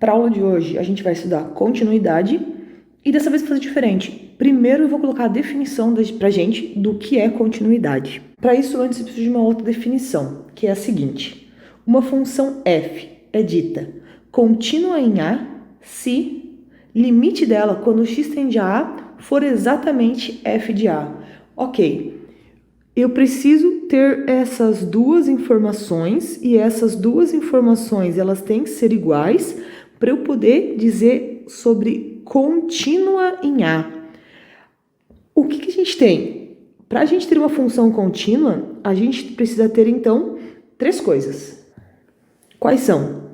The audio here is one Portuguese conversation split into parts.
Para a aula de hoje, a gente vai estudar continuidade e dessa vez fazer diferente. Primeiro eu vou colocar a definição pra gente do que é continuidade. Para isso, antes eu preciso de uma outra definição, que é a seguinte. Uma função f é dita contínua em A se limite dela quando x tende a A for exatamente f de A. Ok, eu preciso ter essas duas informações e essas duas informações elas têm que ser iguais para eu poder dizer sobre contínua em A. O que a gente tem? Para a gente ter uma função contínua, a gente precisa ter então três coisas. Quais são?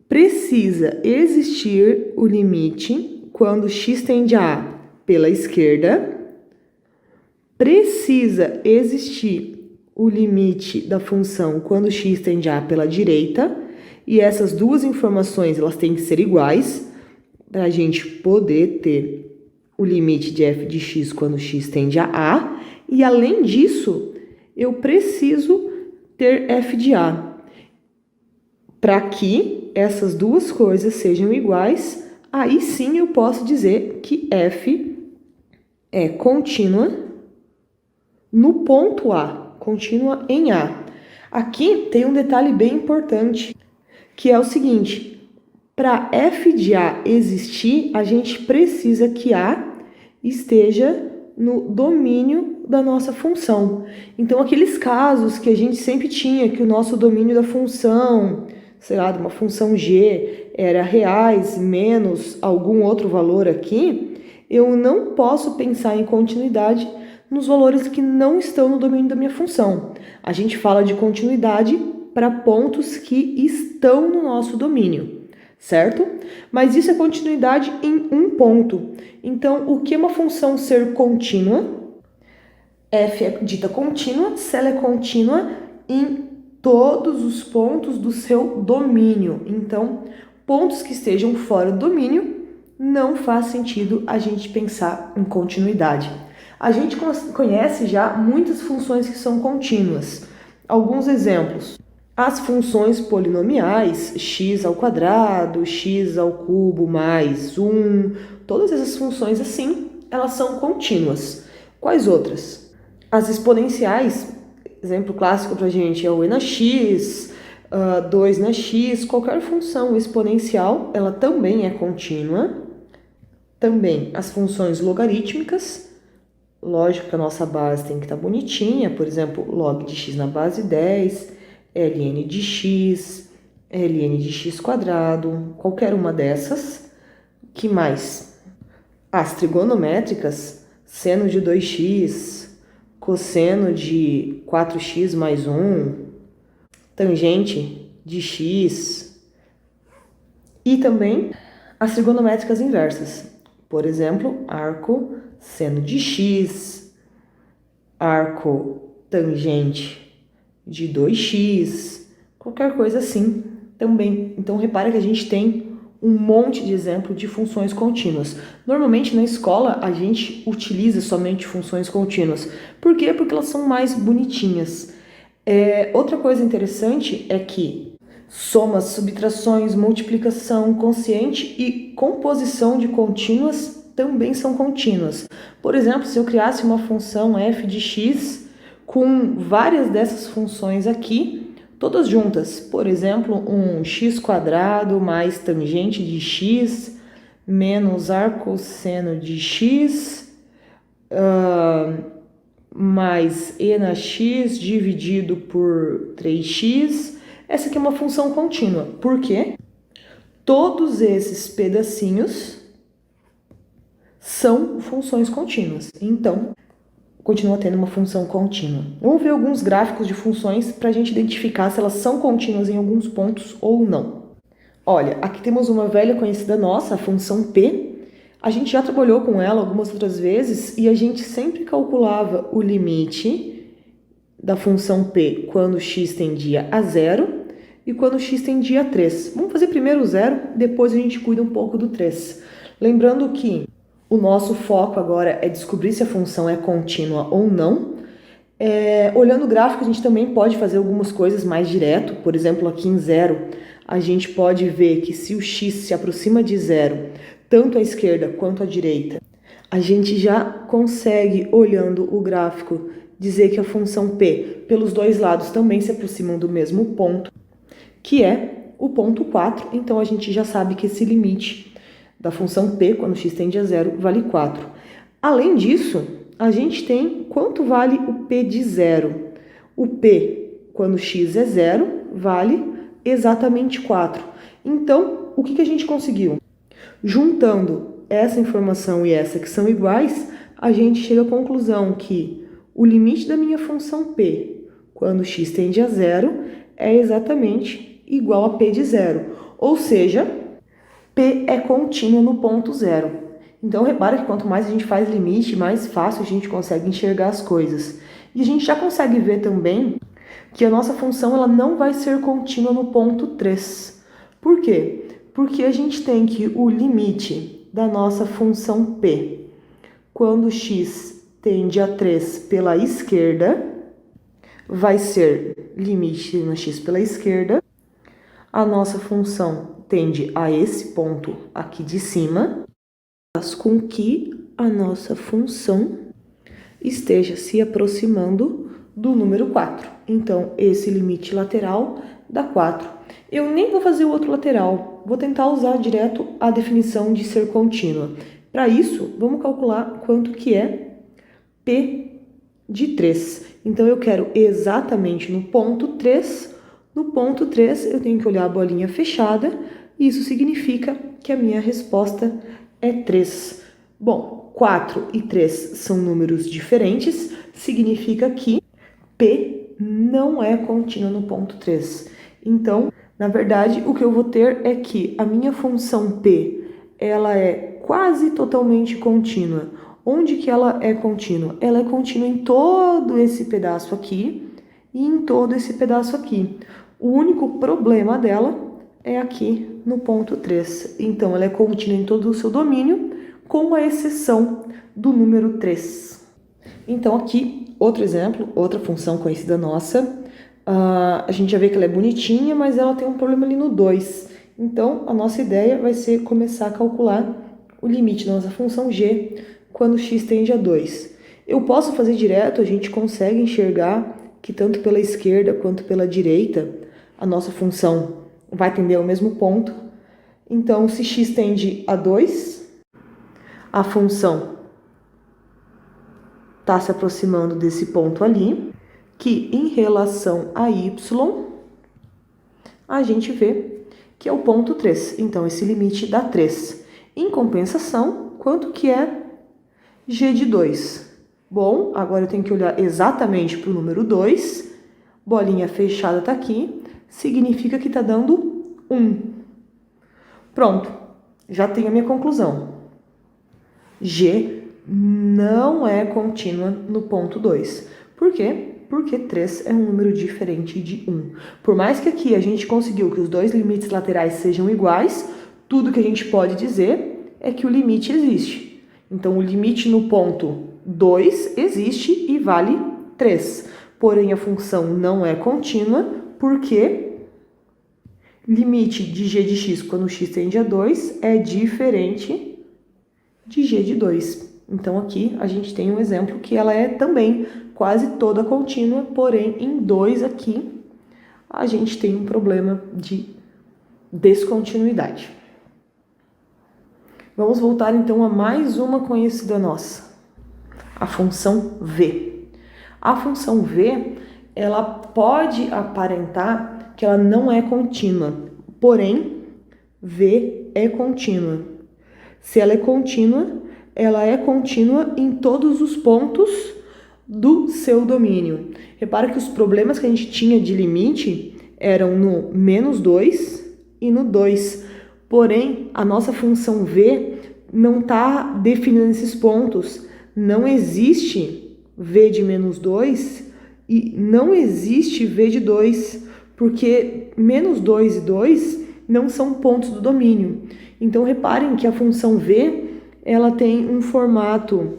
Precisa existir o limite quando x tende a A pela esquerda. Precisa existir o limite da função quando x tende a A pela direita. E essas duas informações elas têm que ser iguais para a gente poder ter o limite de f de x quando x tende a A. E além disso, eu preciso ter f de A. Para que essas duas coisas sejam iguais, aí sim eu posso dizer que f é contínua no ponto A, contínua em A. Aqui tem um detalhe bem importante, que é o seguinte: para f de A existir, a gente precisa que A esteja no domínio da nossa função. Então, aqueles casos que a gente sempre tinha, que o nosso domínio da função, sei lá, de uma função g era reais menos algum outro valor aqui, eu não posso pensar em continuidade nos valores que não estão no domínio da minha função. A gente fala de continuidade para pontos que estão no nosso domínio, certo? Mas isso é continuidade em um ponto. Então, o que é uma função ser contínua? F é dita contínua se ela é contínua em todos os pontos do seu domínio. Então, pontos que estejam fora do domínio, não faz sentido a gente pensar em continuidade. A gente conhece já muitas funções que são contínuas. Alguns exemplos. As funções polinomiais, x ao quadrado, x ao cubo mais 1, todas essas funções assim, elas são contínuas. Quais outras? As exponenciais, exemplo clássico para a gente é o e na x, 2 na x, qualquer função exponencial, ela também é contínua. Também as funções logarítmicas, lógico que a nossa base tem que estar bonitinha, por exemplo, log de x na base 10, ln de x, ln de x quadrado, qualquer uma dessas. Que mais? As trigonométricas, seno de 2x, cosseno de 4x mais 1, tangente de x. E também as trigonométricas inversas, por exemplo, arco seno de x, arco tangente de 2x, qualquer coisa assim também. Então, repara que a gente tem um monte de exemplo de funções contínuas. Normalmente, na escola, a gente utiliza somente funções contínuas. Por quê? Porque elas são mais bonitinhas. Outra coisa interessante é que somas, subtrações, multiplicação consciente e composição de contínuas também são contínuas. Por exemplo, se eu criasse uma função f de x com várias dessas funções aqui, todas juntas, por exemplo, um x quadrado mais tangente de x menos arcosseno de x mais e na x dividido por 3x, essa aqui é uma função contínua. Por quê? Todos esses pedacinhos são funções contínuas. Então, continua tendo uma função contínua. Vamos ver alguns gráficos de funções para a gente identificar se elas são contínuas em alguns pontos ou não. Olha, aqui temos uma velha conhecida nossa, a função p. A gente já trabalhou com ela algumas outras vezes e a gente sempre calculava o limite da função p quando x tendia a 0 e quando x tendia a 3. Vamos fazer primeiro o 0, depois a gente cuida um pouco do 3. Lembrando que o nosso foco agora é descobrir se a função é contínua ou não. Olhando o gráfico, a gente também pode fazer algumas coisas mais direto. Por exemplo, aqui em 0, a gente pode ver que se o x se aproxima de zero, tanto à esquerda quanto à direita, a gente já consegue, olhando o gráfico, dizer que a função p, pelos dois lados, também se aproximam do mesmo ponto, que é o ponto 4. Então, a gente já sabe que esse limite da função p, quando x tende a zero, vale 4. Além disso, a gente tem quanto vale o p de zero. O p, quando x é zero, vale exatamente 4. Então, o que a gente conseguiu? Juntando essa informação e essa que são iguais, a gente chega à conclusão que o limite da minha função p, quando x tende a zero, é exatamente igual a p de zero. Ou seja, p é contínuo no ponto zero. Então, repara que quanto mais a gente faz limite, mais fácil a gente consegue enxergar as coisas. E a gente já consegue ver também que a nossa função ela não vai ser contínua no ponto 3. Por quê? Porque a gente tem que o limite da nossa função p, quando x tende a 3 pela esquerda, vai ser limite no x pela esquerda. A nossa função tende a esse ponto aqui de cima, faz com que a nossa função esteja se aproximando do número 4. Então, esse limite lateral dá 4. Eu nem vou fazer o outro lateral, vou tentar usar direto a definição de ser contínua. Para isso, vamos calcular quanto que é P de 3. Então, eu quero exatamente no ponto 3. No ponto 3, eu tenho que olhar a bolinha fechada, e isso significa que a minha resposta é 3. Bom, 4 e 3 são números diferentes, significa que P não é contínuo no ponto 3. Então, na verdade, o que eu vou ter é que a minha função P, ela é quase totalmente contínua. Onde que ela é contínua? Ela é contínua em todo esse pedaço aqui e em todo esse pedaço aqui. O único problema dela é aqui no ponto 3. Então, ela é contínua em todo o seu domínio, com a exceção do número 3. Então, aqui, outro exemplo, outra função conhecida nossa. A gente já vê que ela é bonitinha, mas ela tem um problema ali no 2. Então, a nossa ideia vai ser começar a calcular o limite da nossa função g quando x tende a 2. Eu posso fazer direto, a gente consegue enxergar que tanto pela esquerda quanto pela direita, a nossa função vai tender ao mesmo ponto. Então, se x tende a 2, a função está se aproximando desse ponto ali, que em relação a y, a gente vê que é o ponto 3. Então, esse limite dá 3. Em compensação, quanto que é g de 2? Bom, agora eu tenho que olhar exatamente para o número 2. Bolinha fechada está aqui. Significa que está dando 1. Pronto, já tenho a minha conclusão. G não é contínua no ponto 2. Por quê? Porque 3 é um número diferente de 1. Por mais que aqui a gente conseguiu que os dois limites laterais sejam iguais, tudo que a gente pode dizer é que o limite existe. Então, o limite no ponto 2 existe e vale 3. Porém, a função não é contínua porque limite de g de x quando x tende a 2 é diferente de g de 2. Então, aqui a gente tem um exemplo que ela é também quase toda contínua, porém, em 2 aqui, a gente tem um problema de descontinuidade. Vamos voltar, então, a mais uma conhecida nossa, a função v. A função v, ela pode aparentar que ela não é contínua, porém, v é contínua. Se ela é contínua em todos os pontos do seu domínio. Repara que os problemas que a gente tinha de limite eram no menos 2 e no 2. Porém, a nossa função v não está definindo esses pontos. Não existe v de menos 2 e não existe v de 2, porque menos 2 e 2 não são pontos do domínio. Então, reparem que a função v ela tem um formato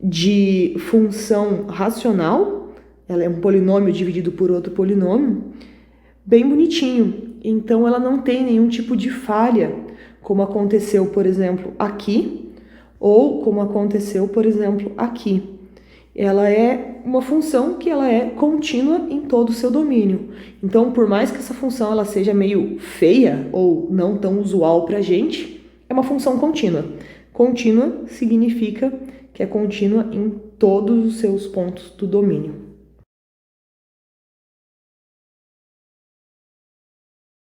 de função racional, ela é um polinômio dividido por outro polinômio, bem bonitinho. então ela não tem nenhum tipo de falha, como aconteceu, por exemplo, aqui, ou como aconteceu, por exemplo, aqui. Ela é uma função que ela é contínua em todo o seu domínio. Então, por mais que essa função ela seja meio feia ou não tão usual para a gente, é uma função contínua. Contínua significa que é contínua em todos os seus pontos do domínio.